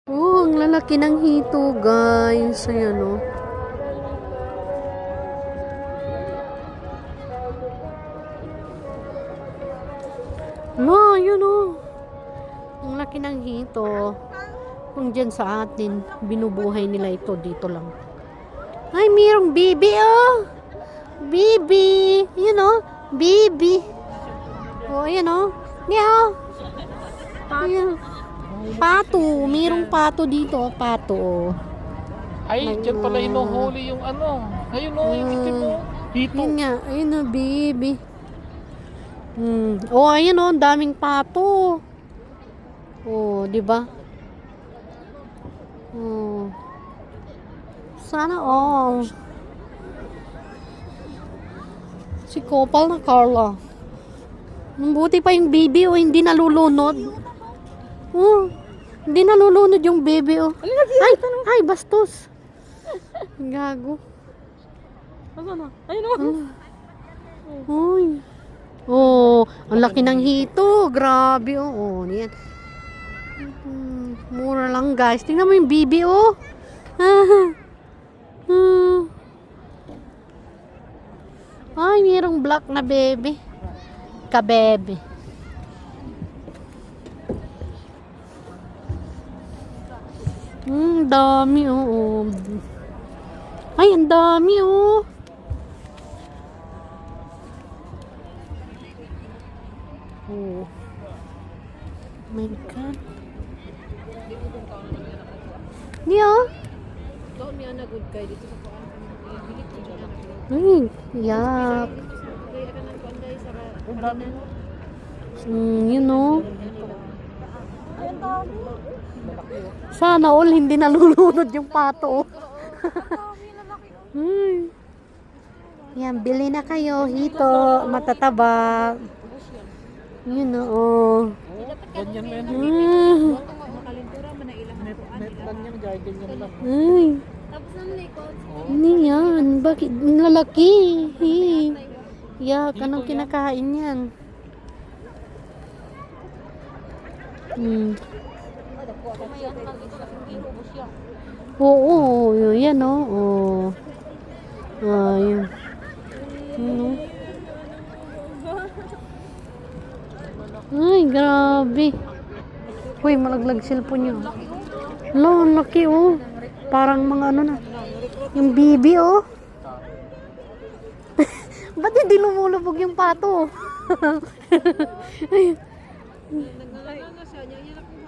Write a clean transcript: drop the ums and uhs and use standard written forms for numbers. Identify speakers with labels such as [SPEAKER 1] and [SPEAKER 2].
[SPEAKER 1] Oh, ang lalaki ng hito, guys. Ayan, oh. No, yun, oh. Ang laki ng hito. Kung dyan sa atin, binubuhay nila ito dito lang. Ay, mayroong bibi, oh. Bibi. Yun, oh. Bibi. Oh, ayan, oh. Meow. Ayan. Pato. Mayroong pato dito, oh. Pato, oh.
[SPEAKER 2] Ay, dyan pala hinuhuli yung ano. Ayun o, yung itim mo. Hito.
[SPEAKER 1] Yun nga. Ayun, oh, bibi. Oh, ayun, oh. Daming pato. Oh, di ba? Oh. Sana all. Si Kopal na Carla. Buti pa yung baby, oh, hindi nalulunod. Oh, hindi nalulunod yung baby, oh. Ay, bastos. Gago.
[SPEAKER 2] Nasaan na? Ayun o.
[SPEAKER 1] Uy. Oh, ang laki ng hito. Grabe, oh. Oh, yan. Mura lang, guys. Tingnan mo yung baby, oh. Ay, mayroong black na baby. Kabebe. Dami, oh. Ay, ang dami, oh. Oh. My God. Di, oh.
[SPEAKER 3] Doon niya na good kay dito sa kuan. Bilit ko niya.
[SPEAKER 1] Ay, yak.
[SPEAKER 3] Kaya ka nang kuan dai sa kaninan.
[SPEAKER 1] You know. Sana all hindi nalulunod yung pato. Yan, bili na kayo. Hito, matataba. Yun oo.
[SPEAKER 2] Ganyan na yun.
[SPEAKER 3] Makalintura man na ilang kuan.
[SPEAKER 2] Net lang yan, gaya ganyan lang.
[SPEAKER 1] Ay,
[SPEAKER 3] Tapos nang likod.
[SPEAKER 1] hindi yan. Bakit? Lalaki. Yak, anong kinakain yan? Oo, yan o. Oh. Ayun. Ay, grabe. Uy, malaglag cellphone nyo. Lo, laki oh. Parang mga ano na. Yung bibi oh. Ba't hindi lumulubog yung pato?
[SPEAKER 3] Naglalala na siya. Niya na kung